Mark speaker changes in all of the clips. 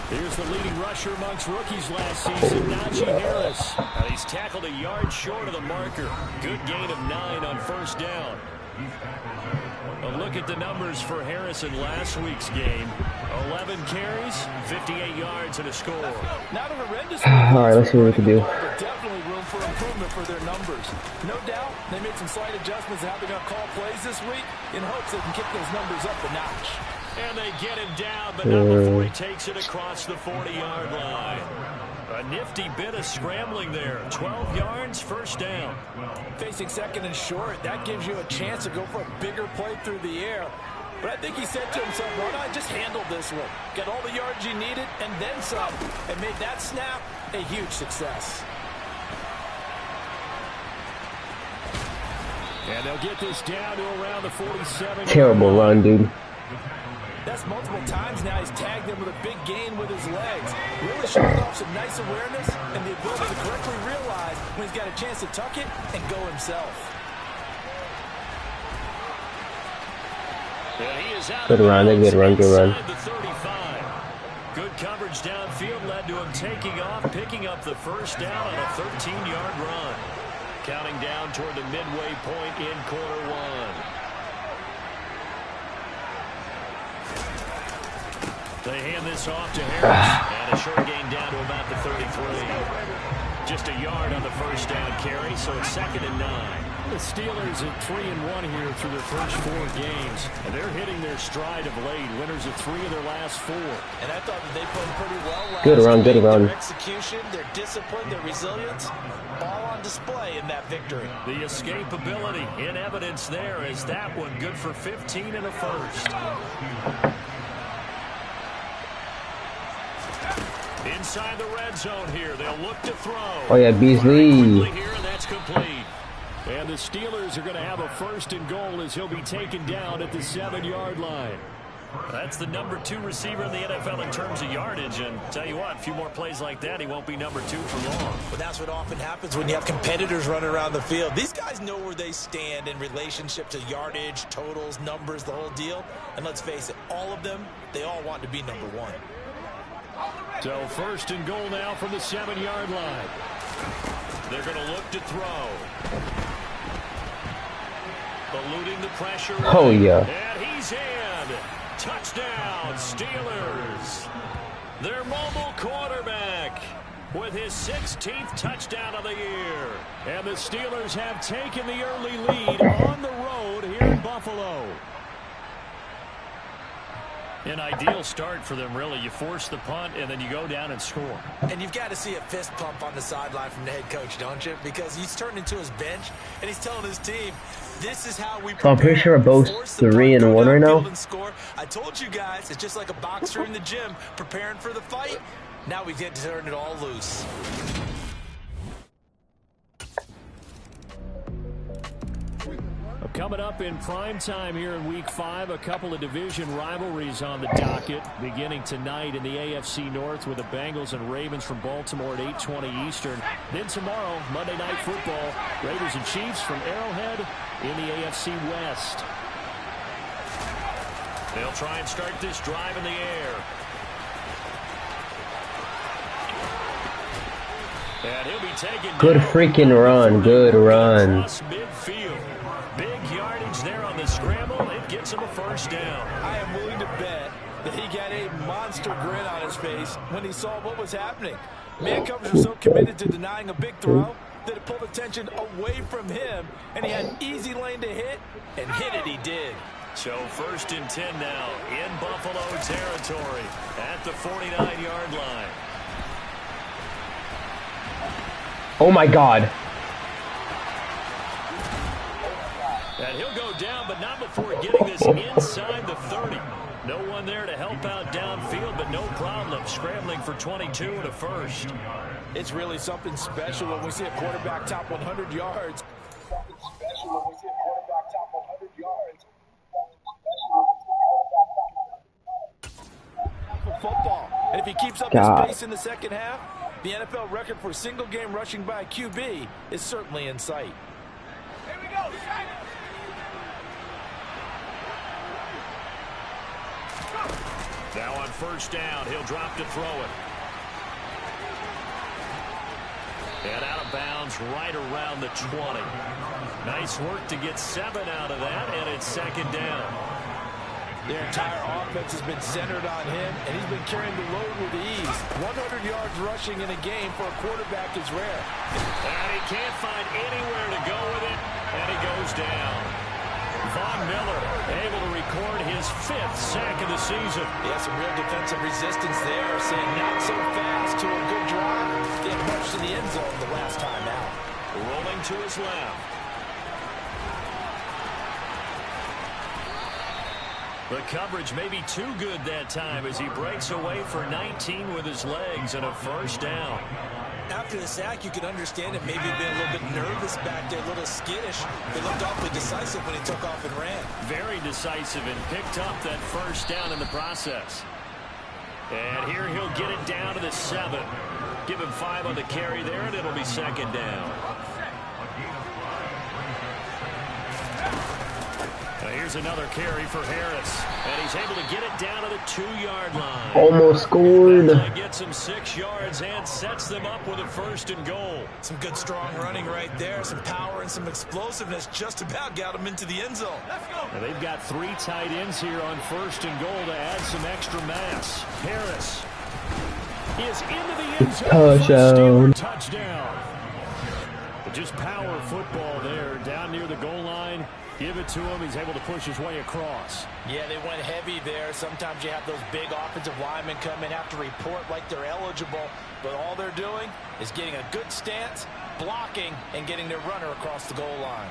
Speaker 1: Here's the leading rusher amongst rookies last season, Najee Harris. He's tackled a yard short of the marker. Good gain of 9 on first down. A look at the numbers for Harris in last week's game. 11 carries, 58 yards, and a score.
Speaker 2: Not a horrendous.
Speaker 3: All right, let's see what we can do.
Speaker 2: But definitely room for improvement for their numbers. No doubt, they made some slight adjustments to how they're going to call plays this week in hopes they can kick those numbers up a notch.
Speaker 1: And they get him down, but not before he takes it across the 40-yard line. A nifty bit of scrambling there. 12 yards, first down.
Speaker 2: Facing second and short, that gives you a chance to go for a bigger play through the air. But I think he said to himself, why not just handle this one? Get all the yards you needed and then some. And made that snap a huge success.
Speaker 1: And they'll get this down to around the 47.
Speaker 3: Terrible run, dude.
Speaker 2: That's multiple times now he's tagged him with a big gain with his legs. Really showing off some nice awareness and the ability to correctly realize when he's got a chance to tuck it and go himself.
Speaker 3: Good run, good run, good run.
Speaker 1: Good coverage downfield led to him taking off, picking up the first down on a 13-yard run. Counting down toward the midway point in quarter one. They hand this off to Harris, and a short gain down to about the 33. Just a yard on the first down carry, so it's 2nd and 9. The Steelers at 3-1 here through their first 4 games, and they're hitting their stride of late. Winners of 3 of their last 4.
Speaker 2: And I thought that they played pretty well.
Speaker 3: Good run, good run.
Speaker 2: Their execution, their discipline, their resilience, all on display in that victory.
Speaker 1: The escapability in evidence there as that one good for 15 and a first. Inside the red zone here, they'll look to throw.
Speaker 3: Oh yeah, Beasley.
Speaker 1: Here, and that's complete. And the Steelers are going to have a 1st and goal as he'll be taken down at the 7-yard line. That's the number 2 receiver in the NFL in terms of yardage. And tell you what, a few more plays like that, he won't be number 2 for long.
Speaker 2: But that's what often happens when you have competitors running around the field. These guys know where they stand in relationship to yardage, totals, numbers, the whole deal. And let's face it, all of them, they all want to be number 1.
Speaker 1: So 1st and goal now from the 7-yard line. They're going to look to throw. Eluding the pressure.
Speaker 3: Oh, yeah.
Speaker 1: And he's in. Touchdown, Steelers. Their mobile quarterback with his 16th touchdown of the year. And the Steelers have taken the early lead on the road here in Buffalo. An ideal start for them, really. You force the punt, and then you go down and score.
Speaker 2: And you've got to see a fist pump on the sideline from the head coach, don't you? Because he's turned into his bench, and he's telling his team, this is how we
Speaker 3: So I'm pretty sure we're both 3-1 right now.
Speaker 2: I told you guys, it's just like a boxer in the gym preparing for the fight. Now we get to turn it all loose.
Speaker 1: Coming up in prime time here in Week 5, a couple of division rivalries on the docket. Beginning tonight in the AFC North with the Bengals and Ravens from Baltimore at 8:20 Eastern. Then tomorrow, Monday Night Football, Raiders and Chiefs from Arrowhead in the AFC West. They'll try and start this drive in the air. And he'll be taken
Speaker 3: Good freaking run, good run.
Speaker 1: Midfield. Big yardage there on the scramble. It gets him a first down.
Speaker 2: I am willing to bet that he got a monster grin on his face when he saw what was happening. Man covers were so committed to denying a big throw that it pulled attention away from him, and he had an easy lane to hit, and hit it he did.
Speaker 1: So 1st and 10 now in Buffalo territory at the 49-yard line.
Speaker 3: Oh my God.
Speaker 1: And he'll go down, but not before getting this inside the 30. No one there to help out downfield, but no problem scrambling for 22 and a first.
Speaker 2: It's really something special when we see a quarterback top 100 yards. Football. And if he keeps up his pace in the second half, the NFL record for single-game rushing by a QB is certainly in sight. Here we go.
Speaker 1: Now on first down, he'll drop to throw it. And out of bounds right around the 20. Nice work to get 7 out of that, and it's second down.
Speaker 2: Their entire offense has been centered on him, and he's been carrying the load with ease. 100 yards rushing in a game for a quarterback is rare.
Speaker 1: And he can't find anywhere to go with it, and he goes down. Von Miller able to record his 5th sack of the season.
Speaker 2: Yeah, some real defensive resistance there, saying not so fast to a good drive. Getting marched in the end zone the last time out.
Speaker 1: Rolling to his left. The coverage may be too good that time as he breaks away for 19 with his legs and a first down.
Speaker 2: After the sack, you could understand it maybe being a little bit nervous back there, a little skittish. He looked awfully decisive when he took off and ran.
Speaker 1: Very decisive and picked up that first down in the process. And here he'll get it down to the 7. Give him 5 on the carry there, and it'll be second down. Here's another carry for Harris, and he's able to get it down to the 2-yard line.
Speaker 3: Almost scored.
Speaker 1: Gets him 6 yards and sets them up with a 1st and goal.
Speaker 2: Some good strong running right there, some power and some explosiveness. Just about got him into the end zone.
Speaker 1: Now they've got 3 tight ends here on 1st and goal to add some extra mass. Harris is into the end zone. Touchdown. But just power football there down near the goal line. Give it to him. He's able to push his way across.
Speaker 2: Yeah, they went heavy there. Sometimes you have those big offensive linemen come in, have to report like they're eligible. But all they're doing is getting a good stance, blocking, and getting their runner across the goal line.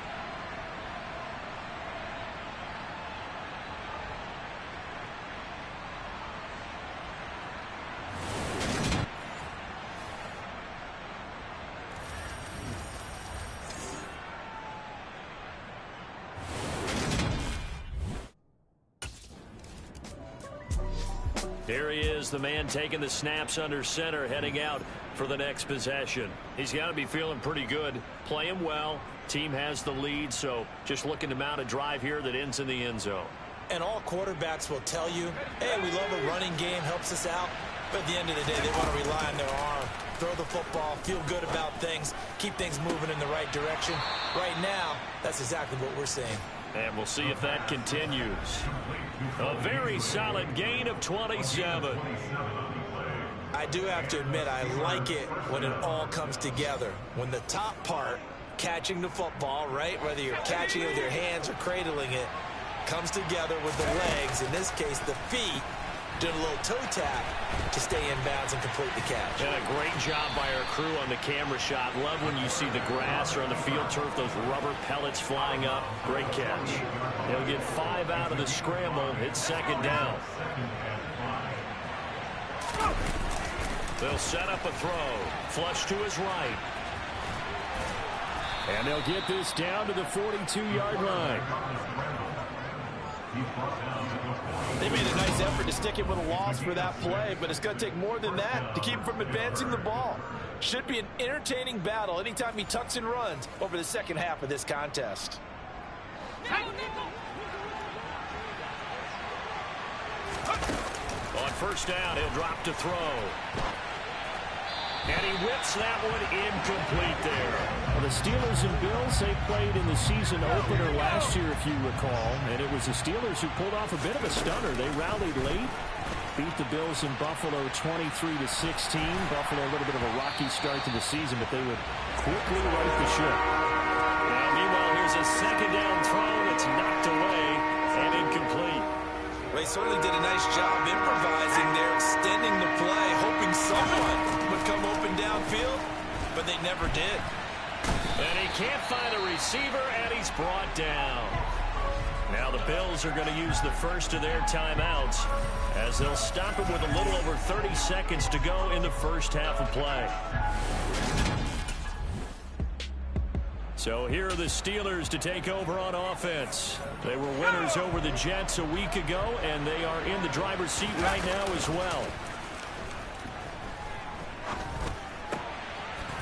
Speaker 1: Here he is, the man taking the snaps under center, heading out for the next possession. He's got to be feeling pretty good, playing well. Team has the lead, so just looking to mount a drive here that ends in the end zone.
Speaker 2: And all quarterbacks will tell you, hey, we love a running game, helps us out. But at the end of the day, they want to rely on their arm. Throw the football, feel good about things, keep things moving in the right direction. Right now, that's exactly what we're seeing.
Speaker 1: And we'll see if that continues. A very solid gain of 27.
Speaker 2: I do have to admit, I like it when it all comes together. When the top part, catching the football, right, whether you're catching it with your hands or cradling it, comes together with the legs, in this case the feet, doing a little toe tap to stay in bounds and complete the catch.
Speaker 1: And a great job by our crew on the camera shot. Love when you see the grass or on the field turf, those rubber pellets flying up. Great catch. They'll get 5 out of the scramble. It's second down. They'll set up a throw. Flush to his right. And they'll get this down to the 42-yard line.
Speaker 2: They made a nice effort to stick him with a loss for that play, but it's going to take more than that to keep him from advancing the ball. Should be an entertaining battle anytime he tucks and runs over the second half of this contest.
Speaker 1: On first down, he'll drop to throw. And he whips that one incomplete there.
Speaker 4: Well, the Steelers and Bills, they played in the season opener last year, if you recall. And it was the Steelers who pulled off a bit of a stunner. They rallied late, beat the Bills in Buffalo 23-16. Buffalo a little bit of a rocky start to the season, but they would quickly right the ship.
Speaker 1: Now, meanwhile, here's a second down throw that's knocked away and incomplete.
Speaker 2: They certainly did a nice job improvising there, extending the play, hoping someone would come open downfield, but they never did.
Speaker 1: And he can't find a receiver, and he's brought down. Now the Bills are going to use the first of their timeouts as they'll stop him with a little over 30 seconds to go in the first half of play. So here are the Steelers to take over on offense. They were winners over the Jets a week ago, and they are in the driver's seat right now as well.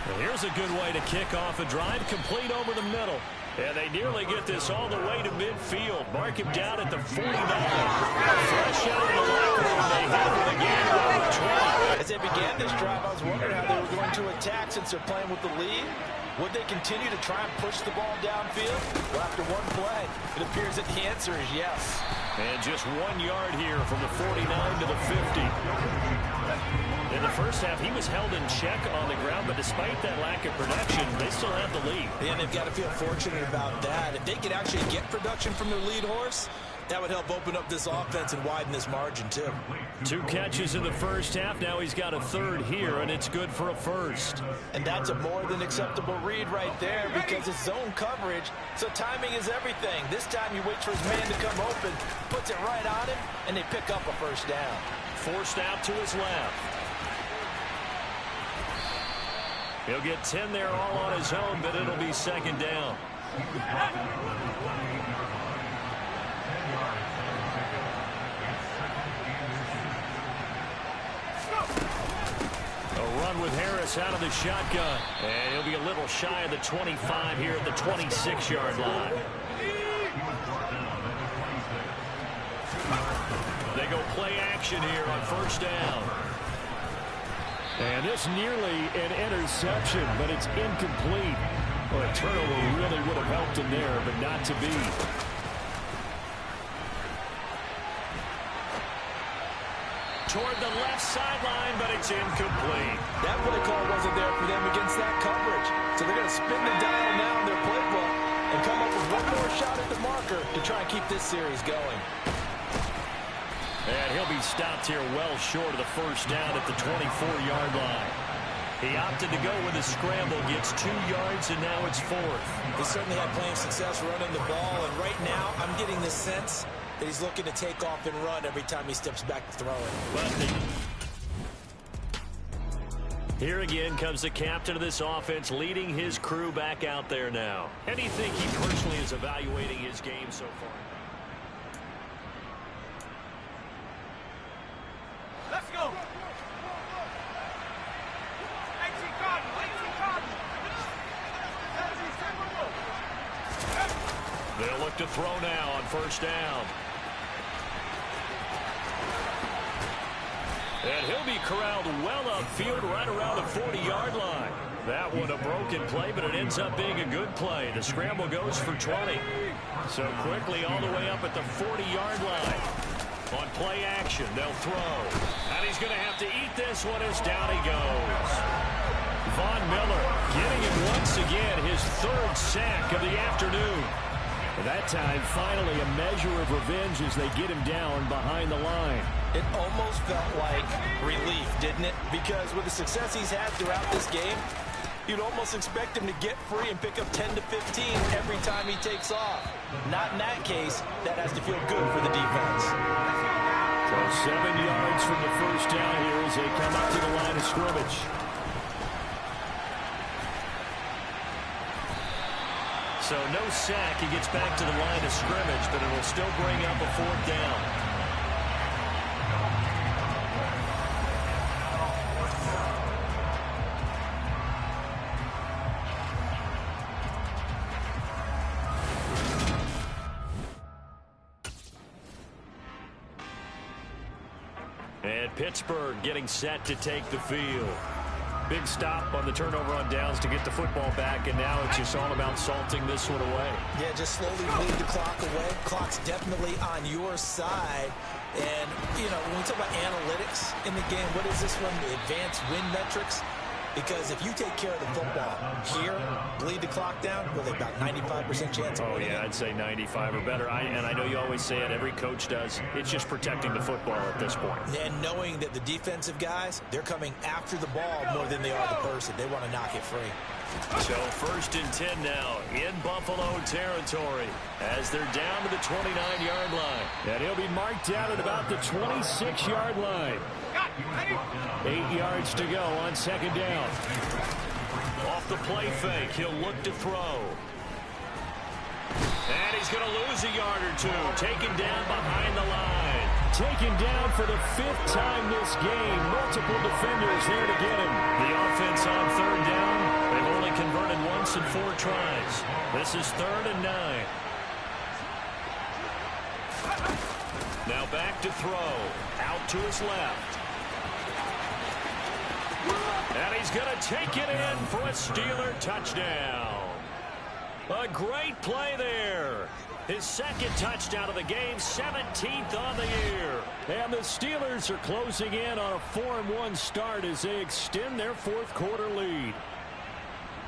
Speaker 1: And here's a good way to kick off a drive, complete over the middle. And they nearly get this all the way to midfield. Mark him down at the 49. Fresh out of the locker room, they head for the game over 20.
Speaker 2: As they began this drive, I was wondering how they were going to attack since they're playing with the lead. Would they continue to try and push the ball downfield? Well, after one play, it appears that the answer is yes.
Speaker 1: And just 1 yard here from the 49 to the 50. In the first half, he was held in check on the ground, but despite that lack of production, they still have the lead.
Speaker 2: And they've got to feel fortunate about that. If they could actually get production from their lead horse, that would help open up this offense and widen this margin, too.
Speaker 1: 2 catches in the first half. Now he's got a third here, and it's good for a first.
Speaker 2: And that's a more than acceptable read right there because it's zone coverage, so timing is everything. This time you wait for his man to come open, puts it right on him, and they pick up a first down.
Speaker 1: Forced out to his left. He'll get 10 there all on his own, but it'll be second down. A run with Harris out of the shotgun. And he'll be a little shy of the 25 here at the 26-yard line. They go play action here on first down.
Speaker 4: And this nearly an interception, but it's incomplete. Well, a turnover really would have helped him there, but not to be.
Speaker 1: Toward the left sideline, but it's incomplete.
Speaker 2: That play call wasn't there for them against that coverage. So they're going to spin the dial now in their playbook and come up with one more shot at the marker to try and keep this series going.
Speaker 1: And he'll be stopped here well short of the first down at the 24-yard line. He opted to go with a scramble, gets 2 yards, and now it's 4th.
Speaker 2: He certainly had plenty of success running the ball, and right now I'm getting the sense that he's looking to take off and run every time he steps back to throw it.
Speaker 1: Here again comes the captain of this offense, leading his crew back out there now. And do you think he personally is evaluating his game so far?
Speaker 2: Let's go!
Speaker 1: They'll look to throw now on first down. And he'll be corralled well upfield right around the 40-yard line. That one a broken play, but it ends up being a good play. The scramble goes for 20. So quickly all the way up at the 40-yard line. On play action, they'll throw. And he's going to have to eat this one as down he goes. Von Miller getting him once again, his 3rd sack of the afternoon.
Speaker 4: That time, finally, a measure of revenge as they get him down behind the line.
Speaker 2: It almost felt like relief, didn't it? Because with the success he's had throughout this game, you'd almost expect him to get free and pick up 10 to 15 every time he takes off. Not in that case. That has to feel good for the defense.
Speaker 4: So 7 yards from the first down here as they come up to the line of scrimmage.
Speaker 1: So no sack. He gets back to the line of scrimmage, but it will still bring up a 4th down. And Pittsburgh getting set to take the field. Big stop on the turnover on downs to get the football back, and now it's just all about salting this one away.
Speaker 2: Yeah, just slowly bleed the clock away. Clock's definitely on your side. And, you know, when we talk about analytics in the game, what is this one? The advanced win metrics? Because if you take care of the football here, bleed the clock down, with about 95% chance of winning.
Speaker 1: Oh, yeah, I'd say 95 or better. And I know you always say it, every coach does. It's just protecting the football at this point.
Speaker 2: And knowing that the defensive guys, they're coming after the ball more than they are the person. They want to knock it free.
Speaker 1: So 1st and 10 now in Buffalo territory as they're down to the 29-yard line.
Speaker 4: And he'll be marked down at about the 26-yard line. 8 yards to go on second down.
Speaker 1: Off the play fake, he'll look to throw. And he's going to lose a yard or two. Taken down behind the line.
Speaker 4: Taken down for the 5th time this game. Multiple defenders there to get him.
Speaker 1: The offense on 3rd down. They've only converted once in 4 tries. This is 3rd and 9. Now back to throw. Out to his left. And he's going to take it in for a Steeler touchdown. A great play there. His 2nd touchdown of the game, 17th on the year.
Speaker 4: And the Steelers are closing in on a 4-1 start as they extend their 4th quarter lead.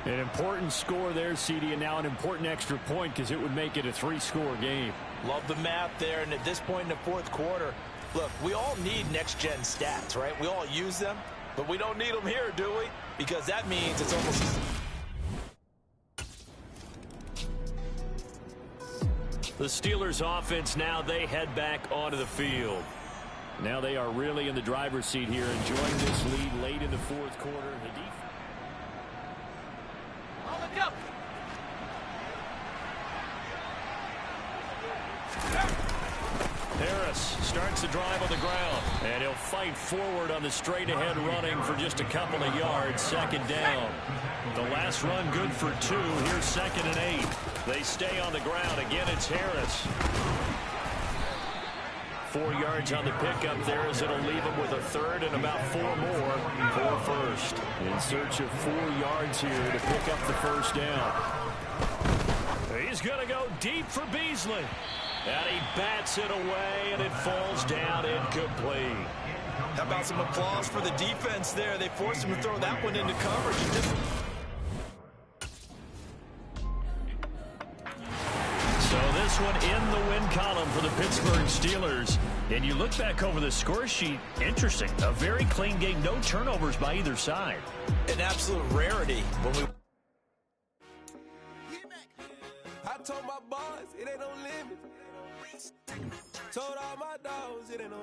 Speaker 4: An important score there, CD, and now an important extra point because it would make it a 3-score game.
Speaker 2: Love the math there, and at this point in the 4th quarter, look, we all need next-gen stats, right? We all use them, but we don't need them here, do we? Because that means it's almost...
Speaker 1: The Steelers offense now, they head back onto the field.
Speaker 4: Now they are really in the driver's seat here, enjoying this lead late in the 4th quarter. The defense.
Speaker 2: On the jump.
Speaker 1: Harris starts the drive on the ground, and he'll fight forward on the straight-ahead running for just a couple of yards, 2nd down. The last run good for 2. Here's 2nd and 8. They stay on the ground. Again, it's Harris. 4 yards on the pickup there as it'll leave him with a 3rd and about 4 more for 1st.
Speaker 4: In search of 4 yards here to pick up the 1st down.
Speaker 1: He's going to go deep for Beasley. And he bats it away, and it falls down incomplete.
Speaker 2: How about some applause for the defense there? They forced him to throw that one into coverage.
Speaker 1: So this one in the win column for the Pittsburgh Steelers. And you look back over the score sheet, interesting. A very clean game, no turnovers by either side.
Speaker 2: An absolute rarity when we...
Speaker 5: I told my boys it ain't no limit. Told all my dogs it ain't no